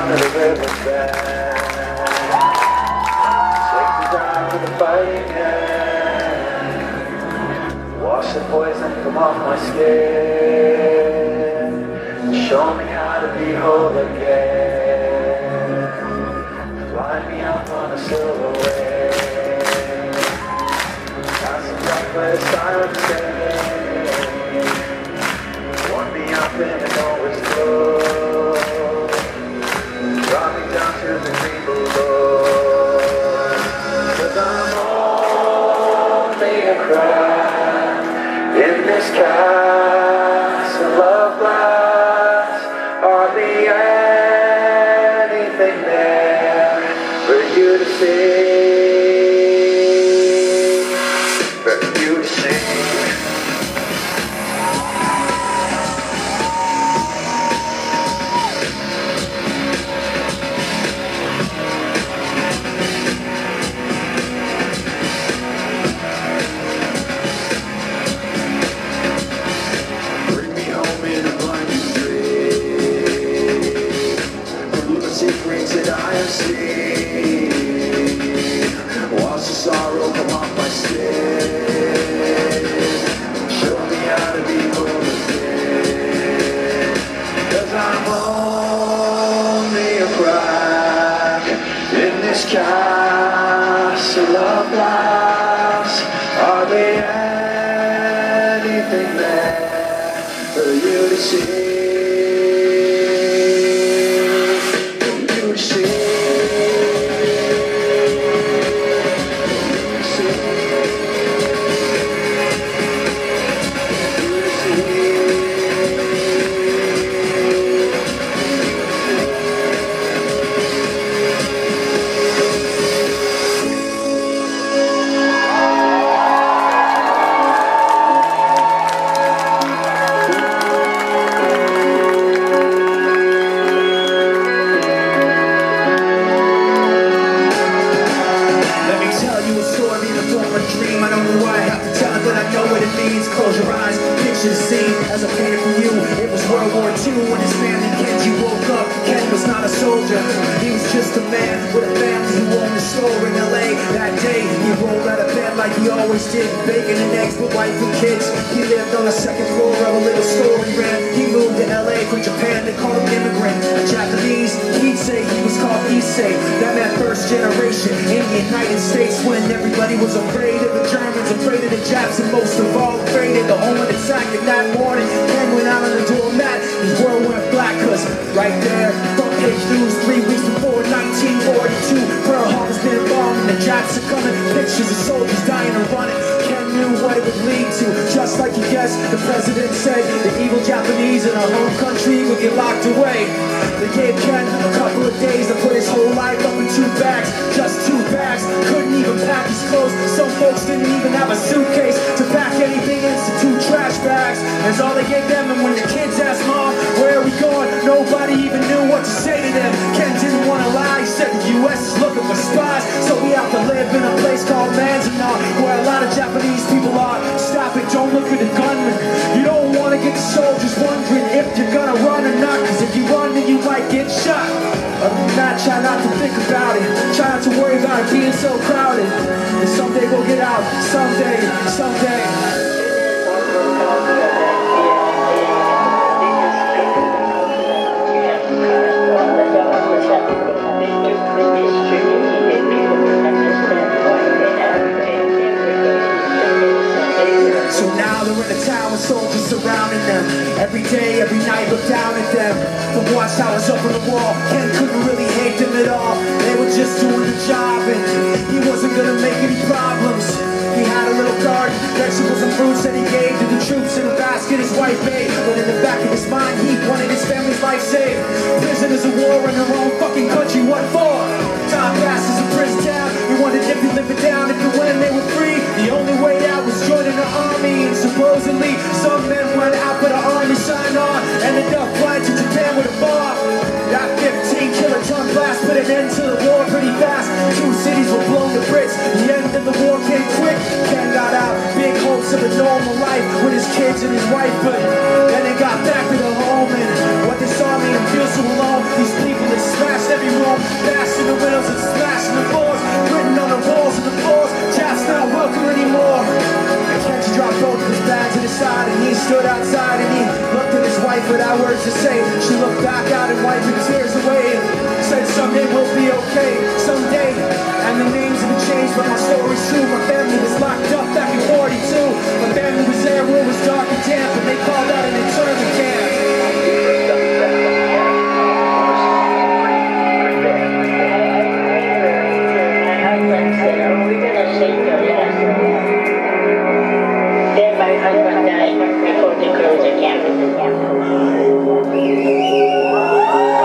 down to the riverbed. Take me down to the fighting end. Wash the poison from off my skin. Show me how to be whole again. Fly me up on a silver wave. Got some chocolate silent stay. Warm me up and it always goes. Drop me down to the green below. 'Cause I'm only a crack in this castle of glass. Hardly anything there for you to see. For you to see. Wash the sorrow from off my skin. Show me how to be whole again. 'Cause I'm only a crack in this castle of glass. Hardly anything there for you to see. Close your eyes, picture the scene as I painted for you. It was World War II when his family Kenji woke up. Ken was not a soldier, he was just a man with a family who owned a store in LA. That day, he rolled out of bed like he always did, bacon and eggs with wife and kids. He lived on the second floor of a little store he ran. He moved to LA from Japan, they called him immigrant. A Japanese, he'd say he was called Issei. That meant first generation in the United States when everybody was afraid of the Germans, afraid of the Japs, and most of all afraid of the Owen attack. And that morning, Ken went out on the doormat. His world went black, 'cause right there, front page news 3 weeks before 1942, Pearl Harbor's been bombed and the Japs are coming. Pictures of soldiers dying and running. Ken knew what it would lead to, just like he guessed. The president said the evil Japanese in our home country would get locked away. They gave Ken a couple of days to put his whole life up in 2 bags, just 2 bags. Couldn't even pack his clothes. Some folks didn't even have a suitcase to pack anything into 2 trash bags. That's all they gave them, and when the kids asked Mom, where are we going? Nobody even knew what to say to them. Ken didn't want to lie, he said the US is looking for spies, so we have to live in a place called Manzanar, where a lot of Japanese people are. Stop it, don't look at the gunman. You don't want to get the soldiers wondering if you're gonna run or not, 'cause if you run then you might get shot. Other than that, try not to think about it. Try not to worry about it being so crowded. And someday we'll get out, someday, someday. So now they're in a town with soldiers surrounding them. Every day, every night, look down at them. From watchtowers up on the wall, Ken couldn't really hate them at all. They were just doing the job, and he wasn't gonna make any problems. He had a little garden, vegetables and fruits that he gave to the troops in a basket his wife made. But in the back of his mind, he wanted his family's life saved. Prisoners of war in their own fucking country, what for? Time passes in prison town. He wondered if he lived it down, if and when they were free. The only way out was joining the army, and supposedly some men went out for the army sign on. Ended up flying to Japan with a bomb. That 15 kiloton blast put an end to the war pretty fast. 2 cities were blown to Brits. The end of the war came quick. Ken got out, big hopes of a normal life with his kids and his wife, but then they got back to the home, and what they saw made him feel so alone. These people that smashed stood outside and he looked at his wife without words to say. She looked back out and wiped her tears away. Said someday we'll be okay, someday. And the names have changed, but my story's true. My family was locked